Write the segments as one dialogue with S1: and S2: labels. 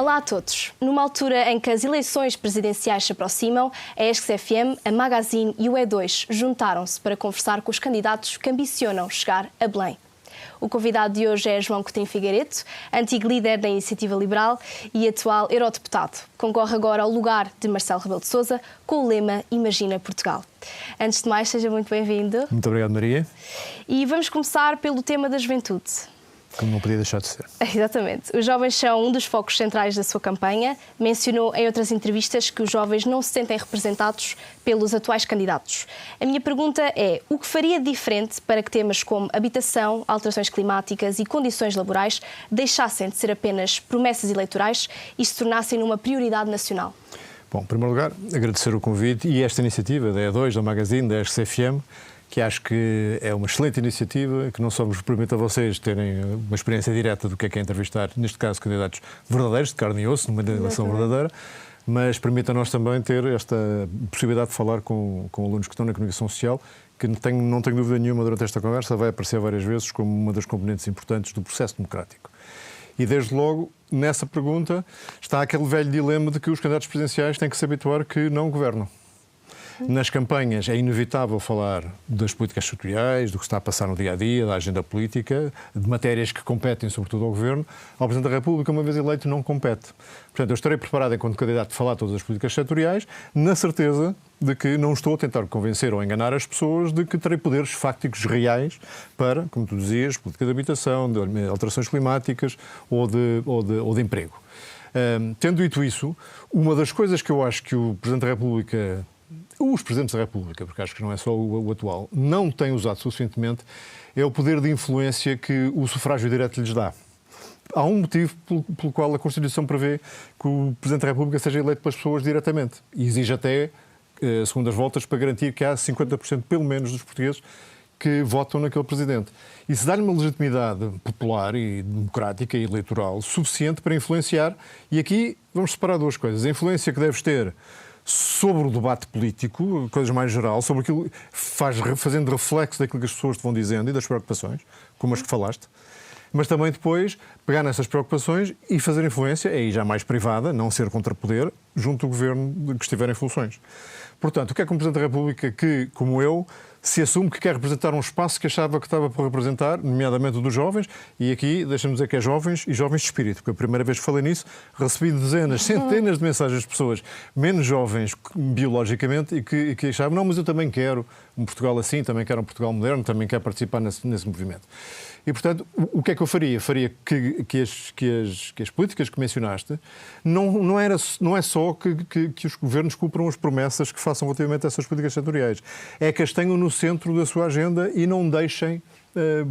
S1: Olá a todos. Numa altura em que as eleições presidenciais se aproximam, a ESC-FM, a Magazine e o E2 juntaram-se para conversar com os candidatos que ambicionam chegar a Belém. O convidado de hoje é João Coutinho Figueiredo, antigo líder da Iniciativa Liberal e atual eurodeputado. Concorre agora ao lugar de Marcelo Rebelo de Sousa com o lema Imagina Portugal. Antes de mais, seja muito bem-vindo.
S2: Muito obrigado, Maria.
S1: E vamos começar pelo tema da juventude.
S2: Como não podia deixar de ser.
S1: Exatamente. Os jovens são um dos focos centrais da sua campanha. Mencionou em outras entrevistas que os jovens não se sentem representados pelos atuais candidatos. A minha pergunta é: o que faria de diferente para que temas como habitação, alterações climáticas e condições laborais deixassem de ser apenas promessas eleitorais e se tornassem numa prioridade nacional?
S2: Bom, em primeiro lugar, agradecer o convite e esta iniciativa da E2, da Magazine, da ESC-FM, que acho que é uma excelente iniciativa, que não só vos permite a vocês terem uma experiência direta do que é entrevistar, neste caso, candidatos verdadeiros, de carne e osso, numa eleição verdadeira, mas permite a nós também ter esta possibilidade de falar com alunos que estão na comunicação social, que não tenho dúvida nenhuma durante esta conversa, vai aparecer várias vezes como uma das componentes importantes do processo democrático. E, desde logo, nessa pergunta, está aquele velho dilema de que os candidatos presidenciais têm que se habituar que não governam. Nas campanhas é inevitável falar das políticas setoriais, do que está a passar no dia-a-dia, da agenda política, de matérias que competem sobretudo ao Governo. Ao Presidente da República, uma vez eleito, não compete. Portanto, eu estarei preparado enquanto candidato a falar todas as políticas setoriais, na certeza de que não estou a tentar convencer ou enganar as pessoas de que terei poderes fácticos reais para, como tu dizias, política de habitação, de alterações climáticas ou de emprego. Tendo dito isso, uma das coisas que eu acho que o Presidente da República, os Presidentes da República, porque acho que não é só o atual, não têm usado suficientemente, é o poder de influência que o sufrágio direto lhes dá. Há um motivo pelo qual a Constituição prevê que o Presidente da República seja eleito pelas pessoas diretamente. E exige até segundas voltas para garantir que há 50% pelo menos dos portugueses que votam naquele Presidente. E se dá-lhe uma legitimidade popular e democrática e eleitoral suficiente para influenciar, e aqui vamos separar duas coisas. A influência que deves ter sobre o debate político, coisas mais geral, sobre aquilo, fazendo reflexo daquilo que as pessoas te vão dizendo e das preocupações, como as que falaste, mas também depois pegar nessas preocupações e fazer influência, aí já mais privada, não ser contrapoder, junto do Governo que estiver em funções. Portanto, o que é que um Presidente da República que, como eu, se assume que quer representar um espaço que achava que estava por representar, nomeadamente o dos jovens, e aqui deixa-me dizer que é jovens e jovens de espírito, porque a primeira vez que falei nisso recebi dezenas, centenas de mensagens de pessoas menos jovens biologicamente e que achavam, não, mas eu também quero um Portugal assim, também quero um Portugal moderno, também quero participar nesse movimento. E, portanto, o que é que eu faria? Faria que as políticas que mencionaste não é só que os governos cumpram as promessas que façam relativamente a essas políticas setoriais. É que as tenham no centro da sua agenda e não deixem,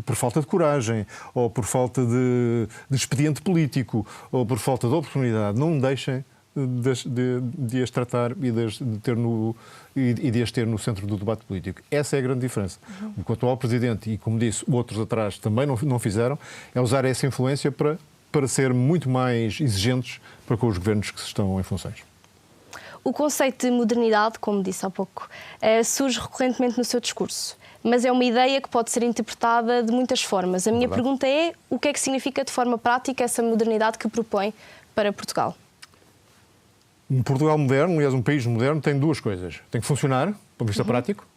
S2: por falta de coragem, ou por falta de expediente político, ou por falta de oportunidade, não deixem de as tratar e de as ter no centro do debate político. Essa é a grande diferença. O que o atual Presidente, e como disse, outros atrás também não fizeram, é usar essa influência para ser muito mais exigentes para com os governos que estão em funções.
S1: O conceito de modernidade, como disse há pouco, surge recorrentemente no seu discurso, mas é uma ideia que pode ser interpretada de muitas formas. A minha pergunta é: o que é que significa de forma prática essa modernidade que propõe para Portugal?
S2: Um Portugal moderno, aliás, um país moderno, tem duas coisas. Tem que funcionar, do ponto de vista prático,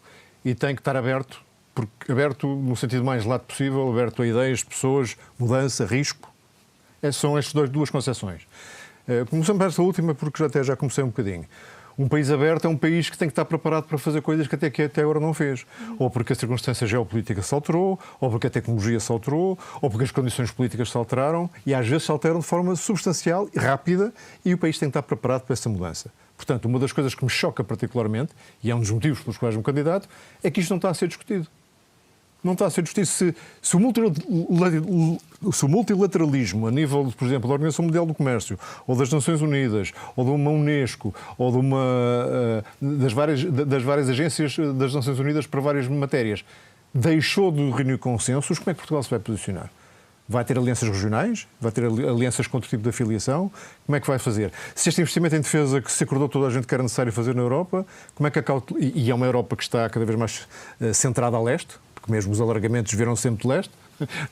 S2: e tem que estar aberto no sentido mais lato possível, aberto a ideias, pessoas, mudança, risco. São estas duas concepções. Começamos por esta última, porque já comecei um bocadinho. Um país aberto é um país que tem que estar preparado para fazer coisas que até agora não fez. Ou porque a circunstância geopolítica se alterou, ou porque a tecnologia se alterou, ou porque as condições políticas se alteraram, e às vezes se alteram de forma substancial e rápida, e o país tem que estar preparado para essa mudança. Portanto, uma das coisas que me choca particularmente, e é um dos motivos pelos quais me candidato, é que isto não está a ser discutido. Não está a ser discutido. Se o multilateralismo, a nível, por exemplo, da Organização Mundial do Comércio, ou das Nações Unidas, ou de uma Unesco, ou das várias agências das Nações Unidas para várias matérias, deixou de reunir consensos, como é que Portugal se vai posicionar? Vai ter alianças regionais? Vai ter alianças com outro tipo de afiliação? Como é que vai fazer? Se este investimento em defesa que se acordou toda a gente que era necessário fazer na Europa, como é que e é uma Europa que está cada vez mais centrada a leste, porque mesmo os alargamentos vieram sempre de leste,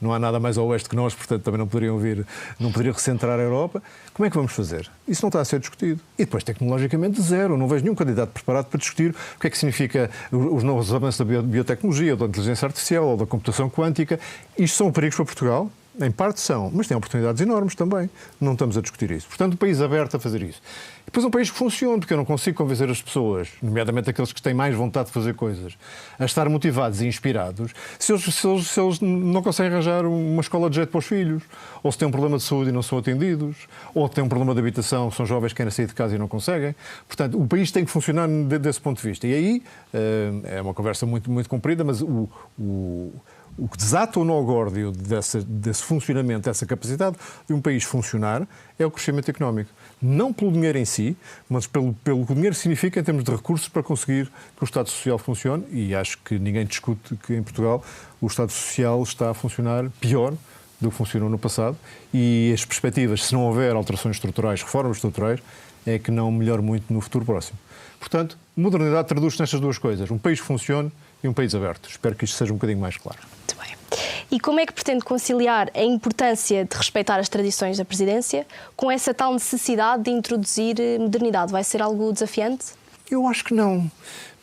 S2: não há nada mais a oeste que nós, portanto também não poderiam vir, não poderiam recentrar a Europa. Como é que vamos fazer? Isso não está a ser discutido. E depois, tecnologicamente, zero. Não vejo nenhum candidato preparado para discutir o que é que significa os novos avanços da biotecnologia, ou da inteligência artificial, ou da computação quântica. Isto são perigos para Portugal? Em parte são, mas tem oportunidades enormes também. Não estamos a discutir isso. Portanto, um país aberto a fazer isso. E depois um país que funcione, porque eu não consigo convencer as pessoas, nomeadamente aqueles que têm mais vontade de fazer coisas, a estar motivados e inspirados, se eles não conseguem arranjar uma escola de jeito para os filhos, ou se têm um problema de saúde e não são atendidos, ou têm um problema de habitação, são jovens que querem sair de casa e não conseguem. Portanto, o país tem que funcionar desse ponto de vista. E aí, é uma conversa muito, muito comprida, mas o que desata o nó-górdio desse funcionamento, dessa capacidade de um país funcionar, é o crescimento económico. Não pelo dinheiro em si, mas pelo que o dinheiro significa em termos de recursos para conseguir que o Estado Social funcione. E acho que ninguém discute que em Portugal o Estado Social está a funcionar pior do que funcionou no passado. E as perspectivas, se não houver alterações estruturais, reformas estruturais, é que não melhore muito no futuro próximo. Portanto, modernidade traduz-se nestas duas coisas. Um país que funcione e um país aberto. Espero que isto seja um bocadinho mais claro.
S1: Muito bem. E como é que pretende conciliar a importância de respeitar as tradições da presidência com essa tal necessidade de introduzir modernidade? Vai ser algo desafiante?
S2: Eu acho que não.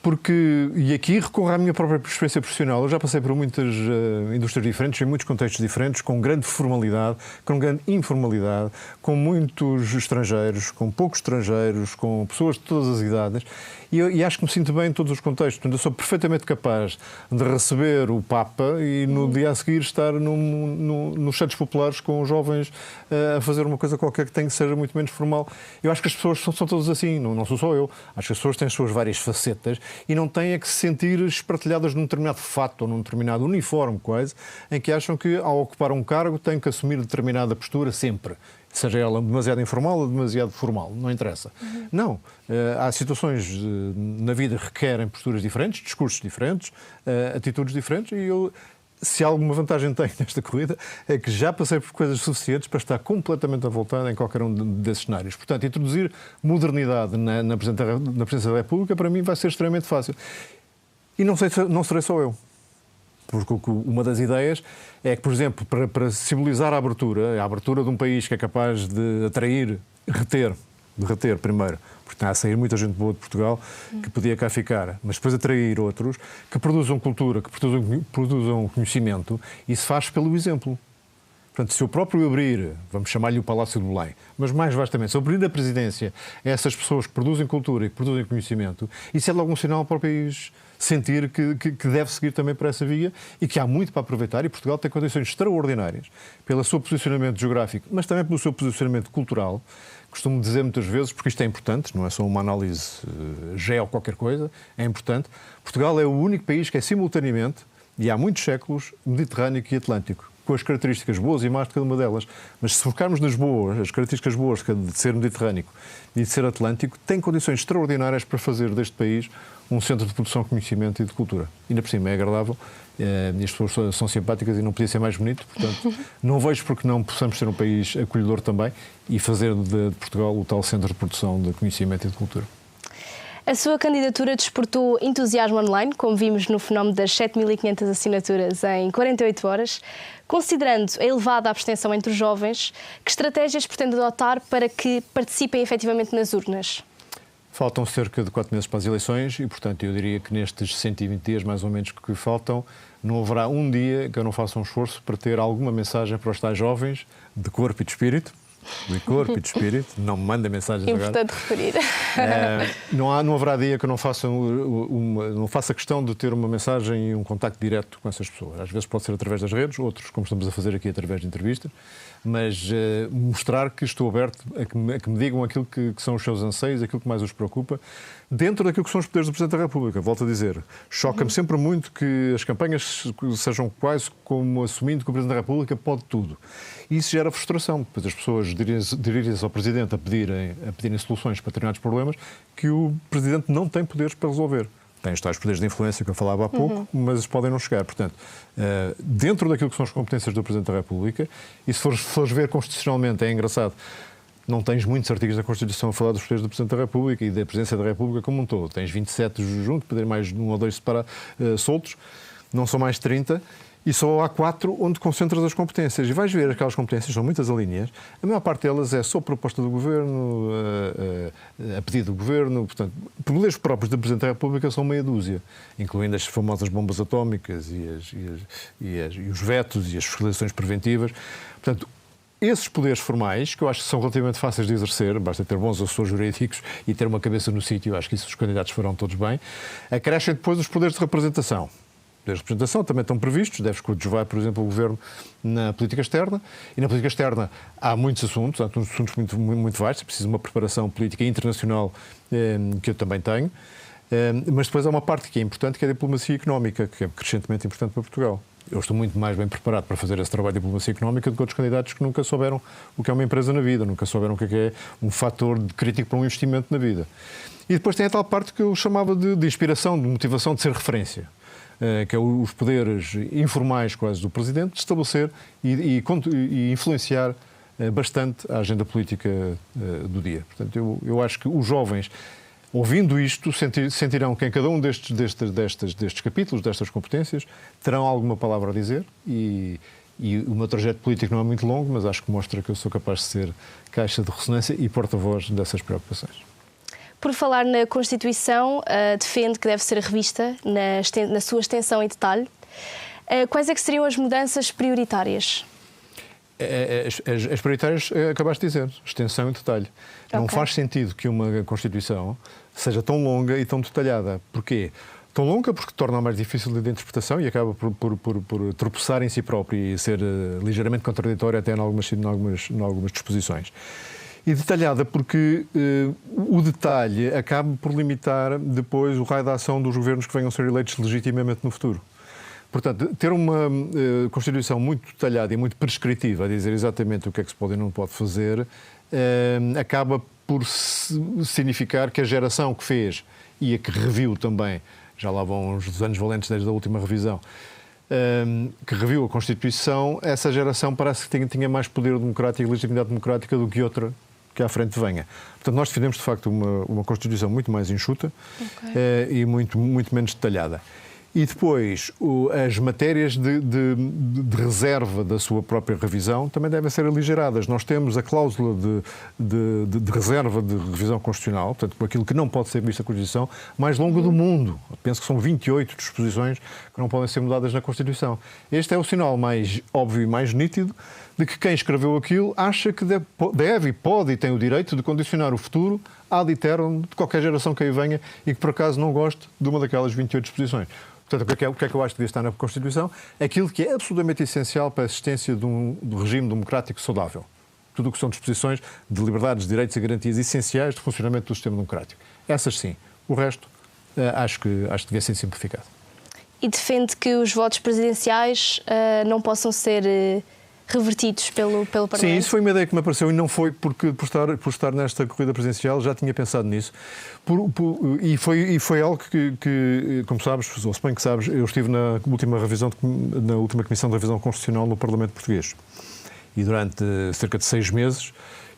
S2: Porque, e aqui recorro à minha própria experiência profissional, eu já passei por muitas indústrias diferentes, em muitos contextos diferentes, com grande formalidade, com grande informalidade, com muitos estrangeiros, com poucos estrangeiros, com pessoas de todas as idades, e acho que me sinto bem em todos os contextos. Portanto, eu sou perfeitamente capaz de receber o Papa e no dia a seguir estar nos centros populares com os jovens a fazer uma coisa qualquer que tenha que ser muito menos formal. Eu acho que as pessoas são todas assim, não sou só eu. Acho que as pessoas têm as suas várias facetas e não têm que se sentir espartilhadas num determinado fato ou num determinado uniforme quase, em que acham que ao ocupar um cargo têm que assumir determinada postura sempre. Seja ela demasiado informal ou demasiado formal, não interessa. Não. Há situações na vida que requerem posturas diferentes, discursos diferentes, atitudes diferentes, e eu, se alguma vantagem tenho nesta corrida, é que já passei por coisas suficientes para estar completamente à vontade em qualquer um desses cenários. Portanto, introduzir modernidade na Presidência da República, para mim, vai ser extremamente fácil. E não serei só eu. Porque uma das ideias é que, por exemplo, para simbolizar a abertura de um país que é capaz de atrair, de reter primeiro, porque está a sair muita gente boa de Portugal que podia cá ficar, mas depois atrair outros que produzam cultura, que produzam conhecimento, e se faz pelo exemplo. Portanto, se eu próprio abrir, vamos chamar-lhe o Palácio de Belém, mas mais vastamente, se eu abrir a presidência a essas pessoas que produzem cultura e que produzem conhecimento, isso é logo um sinal para o país sentir que deve seguir também por essa via e que há muito para aproveitar, e Portugal tem condições extraordinárias pelo seu posicionamento geográfico, mas também pelo seu posicionamento cultural. Costumo dizer muitas vezes, porque isto é importante, não é só uma análise geo qualquer coisa, é importante. Portugal é o único país que é simultaneamente, e há muitos séculos, Mediterrâneo e Atlântico, com as características boas e más de cada uma delas. Mas se focarmos nas boas, as características boas de ser Mediterrâneo e de ser Atlântico, tem condições extraordinárias para fazer deste país um centro de produção de conhecimento e de cultura. Ainda por cima é agradável, e as pessoas são simpáticas e não podia ser mais bonito, portanto, não vejo porque não possamos ser um país acolhedor também e fazer de Portugal o tal centro de produção de conhecimento e de cultura.
S1: A sua candidatura despertou entusiasmo online, como vimos no fenómeno das 7.500 assinaturas em 48 horas. Considerando a elevada abstenção entre os jovens, que estratégias pretende adotar para que participem efetivamente nas urnas?
S2: Faltam cerca de 4 meses para as eleições e, portanto, eu diria que nestes 120 dias, mais ou menos, que faltam, não haverá um dia que eu não faça um esforço para ter alguma mensagem para os tais jovens, de corpo e de espírito. Não me manda mensagens agora.
S1: Importante referir.
S2: Não haverá dia que eu não faça questão de ter uma mensagem e um contacto direto com essas pessoas. Às vezes pode ser através das redes, outros, como estamos a fazer aqui, através de entrevistas, mas mostrar que estou aberto a que me digam aquilo que são os seus anseios, aquilo que mais os preocupa, dentro daquilo que são os poderes do Presidente da República. Volto a dizer, choca-me sempre muito que as campanhas sejam quase como assumindo que o Presidente da República pode tudo. E isso gera frustração. Depois as pessoas dirigem-se ao Presidente a pedirem soluções para determinados problemas que o Presidente não tem poderes para resolver. Tem os tais poderes de influência que eu falava há pouco, mas podem não chegar. Portanto, dentro daquilo que são as competências do Presidente da República, e se fores ver constitucionalmente, é engraçado, não tens muitos artigos da Constituição a falar dos poderes do Presidente da República e da Presidência da República como um todo. Tens 27 juntos, poder mais um ou dois soltos, não são mais 30, E só há 4 onde concentras as competências. E vais ver aquelas competências, são muitas alíneas, a maior parte delas é só proposta do Governo, a pedido do Governo. Portanto, poderes próprios do Presidente da República são meia dúzia, incluindo as famosas bombas atómicas e os vetos e as fiscalizações preventivas. Portanto, esses poderes formais, que eu acho que são relativamente fáceis de exercer, basta ter bons assessores jurídicos e ter uma cabeça no sítio, acho que isso os candidatos farão todos bem, acrescem depois os poderes de representação. De representação também estão previstos, deve coadjuvar, por exemplo, o Governo na política externa, e na política externa há muitos assuntos, muito vastos, é preciso uma preparação política internacional que eu também tenho, mas depois há uma parte que é importante, que é a diplomacia económica, que é crescentemente importante para Portugal. Eu estou muito mais bem preparado para fazer esse trabalho de diplomacia económica do que outros candidatos que nunca souberam o que é uma empresa na vida, nunca souberam o que é um fator crítico para um investimento na vida. E depois tem a tal parte que eu chamava de inspiração, de motivação, de ser referência, que é os poderes informais quase do Presidente, de estabelecer e influenciar bastante a agenda política do dia. Portanto, eu acho que os jovens, ouvindo isto, sentirão que em cada um destes capítulos, destas competências, terão alguma palavra a dizer e o meu trajeto político não é muito longo, mas acho que mostra que eu sou capaz de ser caixa de ressonância e porta-voz dessas preocupações.
S1: Por falar na Constituição, defende que deve ser revista na sua extensão e detalhe. Quais é que seriam as mudanças prioritárias?
S2: As prioritárias, acabaste de dizer, extensão e detalhe. Okay. Não faz sentido que uma Constituição seja tão longa e tão detalhada. Porquê? Tão longa porque torna mais difícil de interpretação e acaba por tropeçar em si própria e ser ligeiramente contraditória até em algumas disposições. E detalhada porque o detalhe acaba por limitar depois o raio de ação dos governos que venham a ser eleitos legitimamente no futuro. Portanto, ter uma Constituição muito detalhada e muito prescritiva, a dizer exatamente o que é que se pode e não pode fazer, acaba por significar que a geração que fez e a que reviu também, já lá vão uns anos valentes desde a última revisão, que reviu a Constituição, essa geração parece que tinha mais poder democrático e legitimidade democrática do que outra que à frente venha. Portanto, nós defendemos, de facto, uma Constituição muito mais enxuta, e muito menos detalhada. E depois, as matérias de reserva da sua própria revisão também devem ser aligeradas. Nós temos a cláusula de reserva de revisão constitucional, portanto, aquilo que não pode ser visto na Constituição, mais longa do mundo. Penso que são 28 disposições que não podem ser mudadas na Constituição. Este é o sinal mais óbvio e mais nítido de que quem escreveu aquilo acha que deve, pode e tem o direito de condicionar o futuro ad eternum de qualquer geração que aí venha e que por acaso não goste de uma daquelas 28 disposições. Portanto, o que é que eu acho que devia estar na Constituição? Aquilo que é absolutamente essencial para a existência de um regime democrático saudável. Tudo o que são disposições de liberdades, direitos e garantias essenciais de funcionamento do sistema democrático. Essas sim. O resto, acho que devia ser simplificado.
S1: E defende que os votos presidenciais não possam ser revertidos pelo Parlamento?
S2: Sim, isso foi uma ideia que me apareceu e não foi porque por estar nesta corrida presidencial já tinha pensado nisso. E foi algo que, como sabes, ou se bem que sabes, eu estive na última Comissão de Revisão Constitucional no Parlamento Português. E durante cerca de 6 meses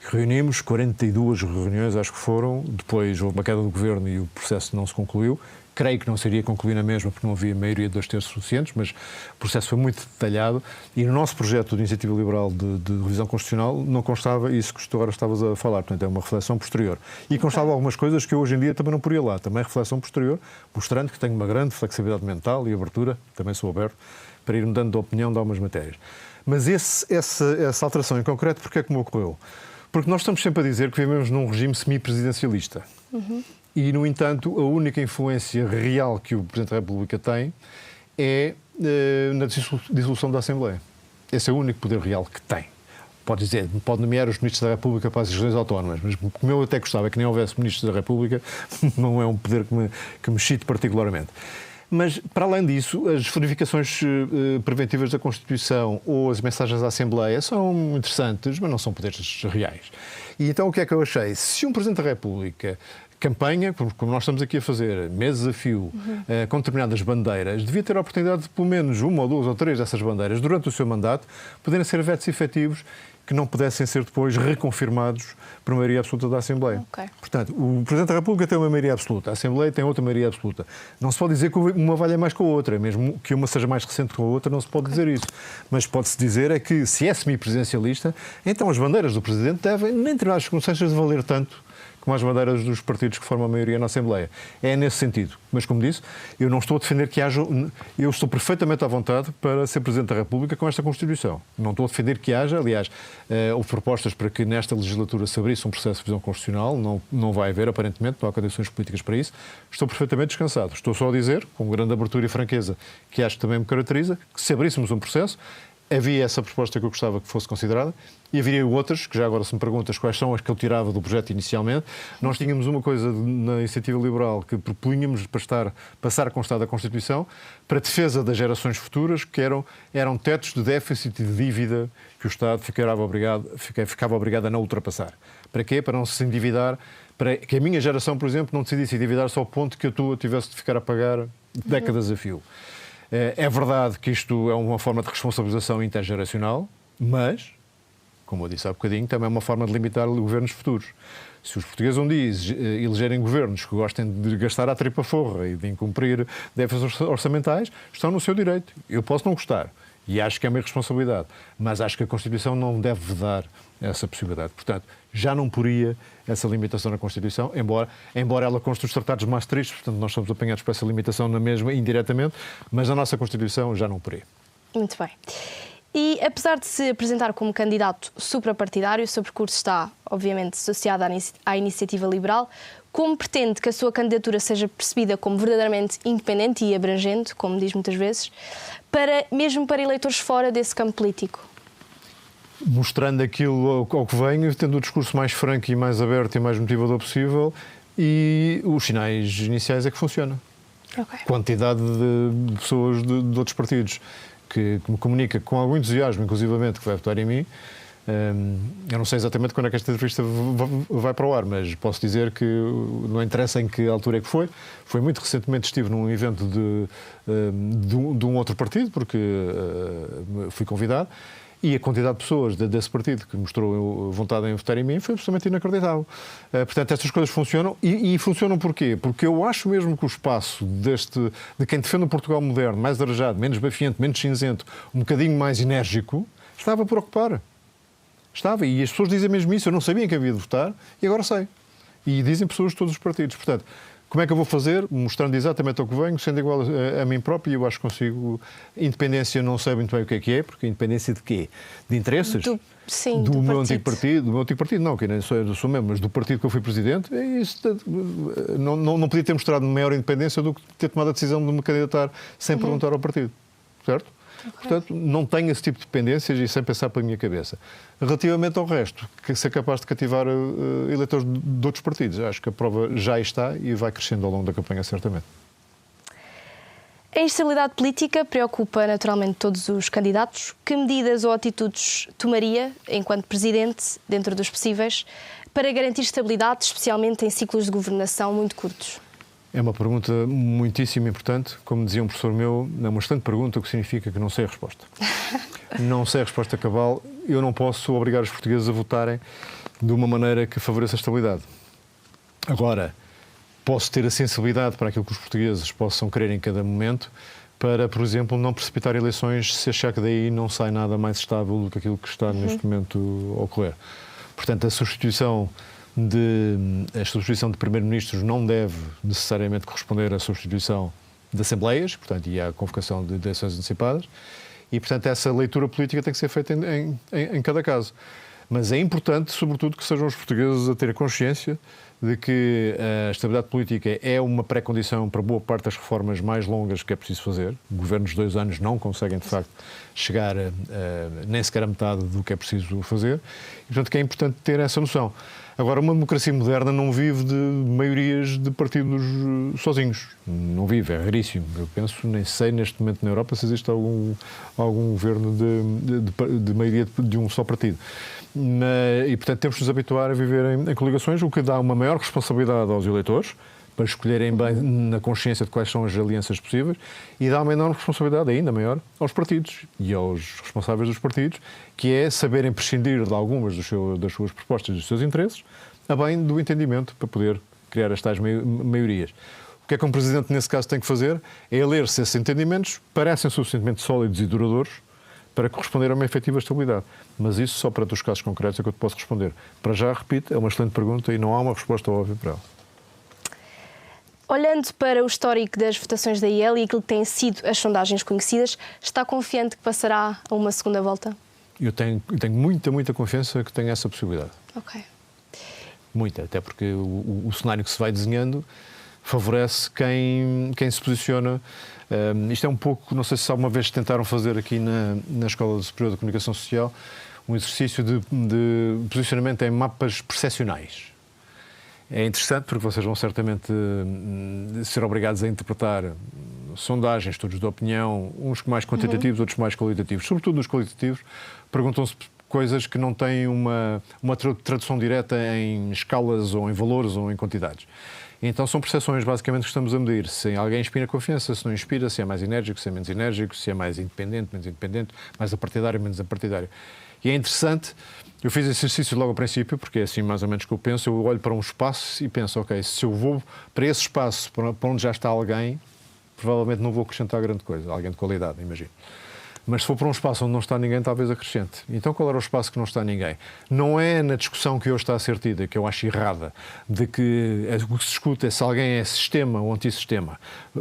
S2: reunimos 42 reuniões, acho que foram. Depois houve uma queda do Governo e o processo não se concluiu. Creio que não seria concluir na mesma porque não havia maioria de 2/3 suficientes, mas o processo foi muito detalhado e no nosso projeto de Iniciativa Liberal de Revisão Constitucional não constava isso que tu agora estavas a falar, portanto é uma reflexão posterior. E constava algumas coisas que eu hoje em dia também não poria lá, também reflexão posterior, mostrando que tenho uma grande flexibilidade mental e abertura, também sou aberto, para ir mudando de opinião de algumas matérias. Mas essa alteração em concreto, porque é que me ocorreu? Porque nós estamos sempre a dizer que vivemos num regime semi-presidencialista. E, no entanto, a única influência real que o Presidente da República tem é na dissolução da Assembleia. Esse é o único poder real que tem. Pode nomear os Ministros da República para as regiões autónomas, mas como eu até gostava que nem houvesse Ministros da República, não é um poder que me excite particularmente. Mas, para além disso, as verificações preventivas da Constituição ou as mensagens à Assembleia são interessantes, mas não são poderes reais. E então o que é que eu achei? Se um Presidente da República campanha, como nós estamos aqui a fazer, meses a fio, com determinadas bandeiras, devia ter a oportunidade de, pelo menos, uma ou duas ou três dessas bandeiras, durante o seu mandato, poderem ser vetos efetivos que não pudessem ser depois reconfirmados por maioria absoluta da Assembleia.
S1: Okay.
S2: Portanto, o Presidente da República tem uma maioria absoluta, a Assembleia tem outra maioria absoluta. Não se pode dizer que uma valha mais que a outra, mesmo que uma seja mais recente que a outra, não se pode dizer isso. Mas pode-se dizer é que, se é semipresidencialista, então as bandeiras do Presidente devem, nem em determinadas circunstâncias, valer tanto como as bandeiras dos partidos que formam a maioria na Assembleia. É nesse sentido. Mas, como disse, eu não estou a defender que haja... Eu estou perfeitamente à vontade para ser Presidente da República com esta Constituição. Não estou a defender que haja. Aliás, houve propostas para que nesta legislatura se abrisse um processo de revisão constitucional. Não vai haver, aparentemente, não há condições políticas para isso. Estou perfeitamente descansado. Estou só a dizer, com grande abertura e franqueza, que acho que também me caracteriza, que se abríssemos um processo, havia essa proposta que eu gostava que fosse considerada e haveria outras, que já agora se me perguntas quais são as que eu tirava do projeto inicialmente. Nós tínhamos uma coisa na Iniciativa Liberal que propunhamos passar a constar da Constituição para defesa das gerações futuras, que eram tetos de déficit e de dívida que o Estado ficava obrigado a não ultrapassar. Para quê? Para não se endividar, para que a minha geração, por exemplo, não decidisse endividar só ao ponto que a tua tivesse de ficar a pagar décadas a fio. É verdade que isto é uma forma de responsabilização intergeracional, mas, como eu disse há bocadinho, também é uma forma de limitar governos futuros. Se os portugueses um dia elegerem governos que gostem de gastar à tripa forra e de incumprir déficits orçamentais, estão no seu direito. Eu posso não gostar e acho que é uma irresponsabilidade, mas acho que a Constituição não deve vedar essa possibilidade. Portanto, já não poria essa limitação na Constituição, embora ela conste os tratados mais tristes, portanto nós somos apanhados por essa limitação na mesma, indiretamente, mas a nossa Constituição já não poria.
S1: Muito bem. E apesar de se apresentar como candidato suprapartidário, o seu percurso está, obviamente, associado à Iniciativa Liberal. Como pretende que a sua candidatura seja percebida como verdadeiramente independente e abrangente, como diz muitas vezes, mesmo para eleitores fora desse campo político?
S2: Mostrando aquilo ao que venho, tendo o discurso mais franco e mais aberto e mais motivador possível, e os sinais iniciais é que funciona.
S1: Okay.
S2: Quantidade de pessoas de outros partidos que me comunica com algum entusiasmo, inclusivamente, que vai votar em mim. Eu não sei exatamente quando é que esta entrevista vai para o ar, mas posso dizer que não interessa em que altura é que foi. Foi muito recentemente, estive num evento de um outro partido, porque fui convidado, e a quantidade de pessoas desse partido que mostrou vontade em votar em mim foi absolutamente inacreditável. Portanto, estas coisas funcionam. E funcionam porquê? Porque eu acho mesmo que o espaço de quem defende um Portugal moderno, mais arejado, menos bafiento, menos cinzento, um bocadinho mais enérgico, estava por ocupar. Estava. E as pessoas dizem mesmo isso. Eu não sabia que havia de votar e agora sei. E dizem pessoas de todos os partidos. Portanto, como é que eu vou fazer? Mostrando exatamente ao que venho, sendo igual a mim próprio, e eu acho que consigo. Independência, não sei muito bem o que é, porque independência de quê? De interesses? Do meu antigo partido. Do meu antigo partido, não, que nem sou mesmo, mas do partido que eu fui presidente, isso não podia ter mostrado maior independência do que ter tomado a decisão de me candidatar sem perguntar ao partido. Certo? Okay. Portanto, não tenho esse tipo de dependências e sem pensar pela minha cabeça. Relativamente ao resto, que ser capaz de cativar eleitores de outros partidos, acho que a prova já está e vai crescendo ao longo da campanha, certamente.
S1: A instabilidade política preocupa naturalmente todos os candidatos. Que medidas ou atitudes tomaria, enquanto Presidente, dentro dos possíveis, para garantir estabilidade, especialmente em ciclos de governação muito curtos?
S2: É uma pergunta muitíssimo importante. Como dizia um professor meu, é uma excelente pergunta, o que significa que não sei a resposta. Não sei a resposta cabal. Eu não posso obrigar os portugueses a votarem de uma maneira que favoreça a estabilidade. Agora, posso ter a sensibilidade para aquilo que os portugueses possam querer em cada momento, para, por exemplo, não precipitar eleições se achar que daí não sai nada mais estável do que aquilo que está neste momento a ocorrer. Portanto, a substituição de primeiro-ministros não deve necessariamente corresponder à substituição de assembleias, portanto, e à convocação de eleições antecipadas, e, portanto, essa leitura política tem que ser feita em cada caso. Mas é importante, sobretudo, que sejam os portugueses a ter a consciência de que a estabilidade política é uma pré-condição para boa parte das reformas mais longas que é preciso fazer. Governos de 2 anos não conseguem, de facto, chegar nem sequer a metade do que é preciso fazer. E, portanto, que é importante ter essa noção. Agora, uma democracia moderna não vive de maiorias de partidos sozinhos. Não vive, é raríssimo. Eu penso, nem sei neste momento na Europa se existe algum governo de maioria de um só partido. E, portanto, temos de nos habituar a viver em coligações, o que dá uma maior maior responsabilidade aos eleitores, para escolherem bem na consciência de quais são as alianças possíveis, e dá uma enorme responsabilidade, ainda maior, aos partidos e aos responsáveis dos partidos, que é saberem prescindir de algumas das suas propostas e dos seus interesses, a bem do entendimento, para poder criar as tais maiorias. O que é que um Presidente, nesse caso, tem que fazer? É ler se esses entendimentos parecem suficientemente sólidos e duradouros para corresponder a uma efetiva estabilidade. Mas isso só para os casos concretos é que eu te posso responder. Para já, repito, é uma excelente pergunta e não há uma resposta óbvia para ela.
S1: Olhando para o histórico das votações da IEL e aquilo que têm sido as sondagens conhecidas, está confiante que passará a uma segunda volta?
S2: Eu tenho muita confiança que tenha essa possibilidade.
S1: Ok.
S2: Muita, até porque o cenário que se vai desenhando favorece quem se posiciona. Isto é um pouco, não sei se alguma vez tentaram fazer aqui na Escola Superior de Comunicação Social, um exercício de posicionamento em mapas percepcionais. É interessante porque vocês vão certamente ser obrigados a interpretar sondagens, estudos de opinião, uns mais quantitativos, outros mais qualitativos. Sobretudo nos qualitativos, perguntam-se coisas que não têm uma tradução direta em escalas ou em valores ou em quantidades. Então são percepções basicamente que estamos a medir. Se alguém inspira confiança, se não inspira, se é mais enérgico, se é menos enérgico, se é mais independente, menos independente, mais apartidário, menos apartidário. E é interessante, eu fiz esse exercício logo ao princípio, porque é assim mais ou menos que eu penso, eu olho para um espaço e penso, ok, se eu vou para esse espaço, para onde já está alguém, provavelmente não vou acrescentar grande coisa, alguém de qualidade, imagino. Mas se for para um espaço onde não está ninguém, talvez acrescente. Então qual era o espaço que não está ninguém? Não é na discussão que hoje está a ser tida, que eu acho errada, de que o que se discute é se alguém é sistema ou antissistema,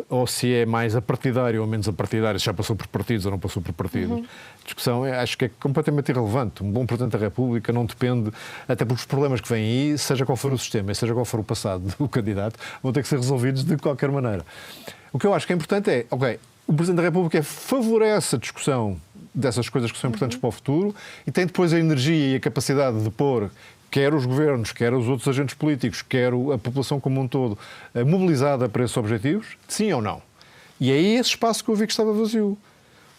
S2: ou se é mais apartidário ou menos apartidário, se já passou por partidos ou não passou por partidos. A discussão acho que é completamente irrelevante. Um bom Presidente da República não depende, até porque os problemas que vêm aí, seja qual for o sistema e seja qual for o passado do candidato, vão ter que ser resolvidos de qualquer maneira. O que eu acho que é importante é, ok, o Presidente da República favorece a discussão dessas coisas que são importantes para o futuro e tem depois a energia e a capacidade de pôr quer os governos, quer os outros agentes políticos, quer a população como um todo, mobilizada para esses objetivos, sim ou não. E é esse espaço que eu vi que estava vazio.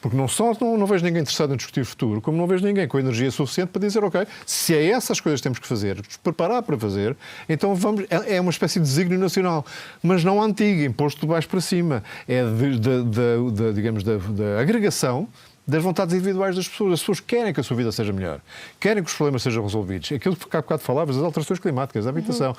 S2: Porque não só não vejo ninguém interessado em discutir o futuro, como não vejo ninguém com energia suficiente para dizer, ok, se é essas coisas que temos que fazer, nos preparar para fazer, então vamos. É uma espécie de desígnio nacional, mas não antigo, imposto de baixo para cima. É da agregação das vontades individuais das pessoas. As pessoas querem que a sua vida seja melhor, querem que os problemas sejam resolvidos. Aquilo que há bocado falavas, as alterações climáticas, a habitação.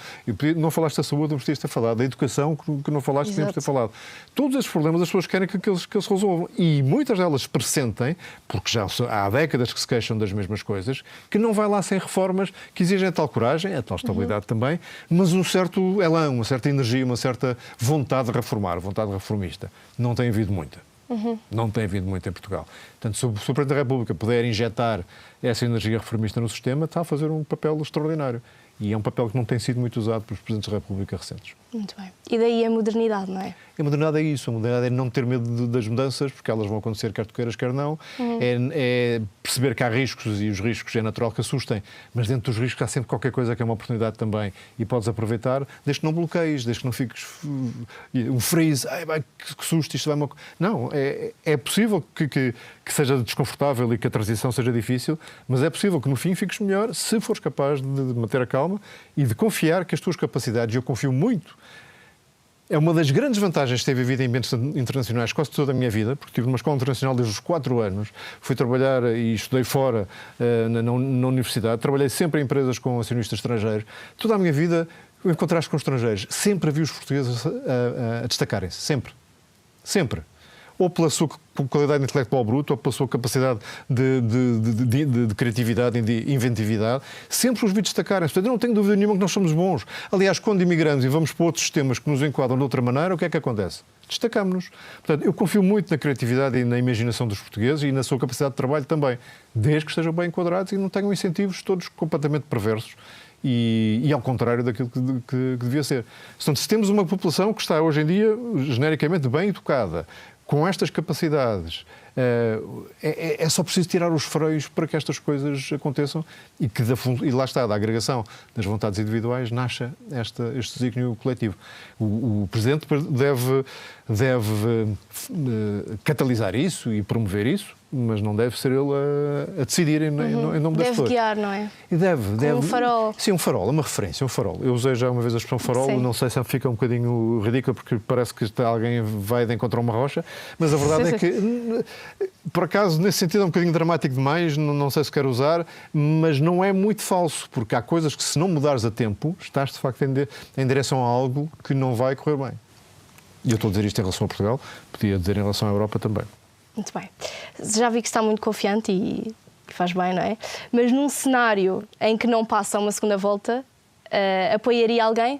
S2: Não falaste da saúde, não podias ter falado. Da educação, que não falaste, podíamos ter falado. Todos esses problemas as pessoas querem que eles se resolvam. E muitas delas pressentem, porque já há décadas que se queixam das mesmas coisas, que não vai lá sem reformas que exigem a tal coragem, a tal estabilidade também, mas um certo elão, uma certa energia, uma certa vontade de reformar, vontade reformista. Não tem havido muita. Não tem havido muito em Portugal. Portanto, se o Presidente da República puder injetar essa energia reformista no sistema, está a fazer um papel extraordinário. E é um papel que não tem sido muito usado pelos Presidentes da República recentes.
S1: Muito bem. E daí a modernidade, não é?
S2: A modernidade é isso. A modernidade é não ter medo das mudanças, porque elas vão acontecer quer tu queiras, quer não. É perceber que há riscos e os riscos é natural que assustem, mas dentro dos riscos há sempre qualquer coisa que é uma oportunidade também e podes aproveitar, desde que não bloqueies, desde que não fiques um freeze, que susto, isto vai... Não, é possível que seja desconfortável e que a transição seja difícil, mas é possível que no fim fiques melhor se fores capaz de manter a calma e de confiar que as tuas capacidades, e eu confio muito. É uma das grandes vantagens de ter vivido em ambientes internacionais quase toda a minha vida, porque estive numa escola internacional desde os 4 anos, fui trabalhar e estudei fora na universidade, trabalhei sempre em empresas com acionistas estrangeiros. Toda a minha vida eu encontraste com estrangeiros. Sempre vi os portugueses a destacarem-se. Sempre. Sempre. Ou pela sua qualidade intelectual bruta, ou pela sua capacidade de criatividade e de inventividade, sempre os vi destacarem-se. Portanto, eu não tenho dúvida nenhuma que nós somos bons. Aliás, quando imigramos e vamos para outros sistemas que nos enquadram de outra maneira, o que é que acontece? Destacamos-nos. Portanto, eu confio muito na criatividade e na imaginação dos portugueses e na sua capacidade de trabalho também, desde que estejam bem enquadrados e não tenham incentivos todos completamente perversos. E ao contrário daquilo que devia ser. Portanto, se temos uma população que está hoje em dia genericamente bem educada, com estas capacidades, é só preciso tirar os freios para que estas coisas aconteçam e lá está, da agregação das vontades individuais, nasce este desígnio coletivo. O Presidente deve catalisar isso e promover isso, mas não deve ser ele a decidir em nome das pessoas.
S1: Deve guiar, não é?
S2: E deve.
S1: Um farol.
S2: Sim, um farol, uma referência, um farol. Eu usei já uma vez a expressão farol,
S1: Sim.
S2: não sei se fica um bocadinho ridículo porque parece que alguém vai de encontrar uma rocha, mas a verdade é que, por acaso, nesse sentido é um bocadinho dramático demais, não sei se quero usar, mas não é muito falso, porque há coisas que se não mudares a tempo, estás de facto em direção a algo que não vai correr bem. E eu estou a dizer isto em relação a Portugal, podia dizer em relação à Europa também.
S1: Muito bem. Já vi que está muito confiante e faz bem, não é? Mas num cenário em que não passa uma segunda volta, apoiaria alguém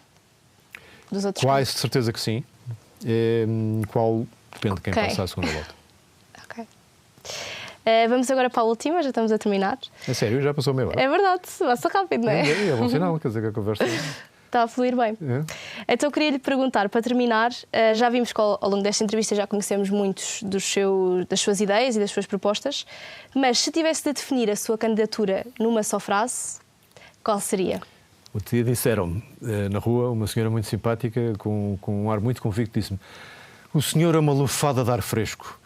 S1: dos outros?
S2: Quase de certeza que sim. Qual depende de quem passa a segunda volta.
S1: Ok. Vamos agora para a última, já estamos a terminar.
S2: É sério, já passou meia hora.
S1: É verdade, passa rápido, não é?
S2: É bom sinal, quer dizer que a conversa...
S1: Está a fluir bem.
S2: É.
S1: Então, queria lhe perguntar, para terminar, já vimos que ao longo desta entrevista já conhecemos muitos das suas ideias e das suas propostas, mas se tivesse de definir a sua candidatura numa só frase, qual seria?
S2: Outro dia disseram-me, na rua, uma senhora muito simpática, com um ar muito convicto, disse-me: o senhor é uma lufada de ar fresco.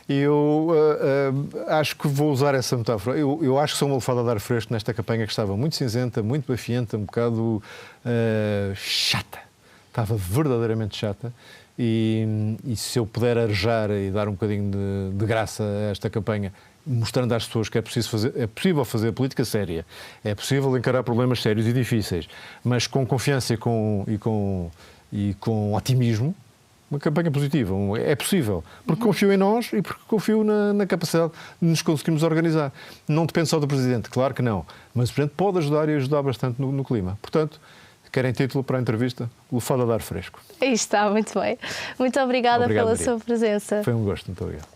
S2: E eu acho que vou usar essa metáfora. Eu acho que sou uma lufada de ar fresco nesta campanha que estava muito cinzenta, muito bafienta, um bocado chata. Estava verdadeiramente chata. E se eu puder arejar e dar um bocadinho de graça a esta campanha, mostrando às pessoas que é possível fazer política séria, é possível encarar problemas sérios e difíceis, mas com confiança e com otimismo, uma campanha positiva. É possível, porque confio em nós e porque confio na capacidade de nos conseguirmos organizar. Não depende só do Presidente, claro que não, mas o Presidente pode ajudar e ajudar bastante no clima. Portanto, querem título para a entrevista? Lufada de ar fresco.
S1: Aí está, muito bem. Muito obrigada pela
S2: Maria.
S1: sua presença.
S2: Foi um gosto, muito obrigado.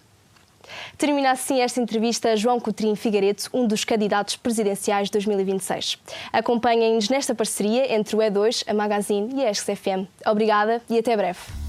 S1: Termina assim esta entrevista a João Coutrinho Figueiredo, um dos candidatos presidenciais de 2026. Acompanhem-nos nesta parceria entre o E2, a Magazine e a ESC-FM. Obrigada e até breve.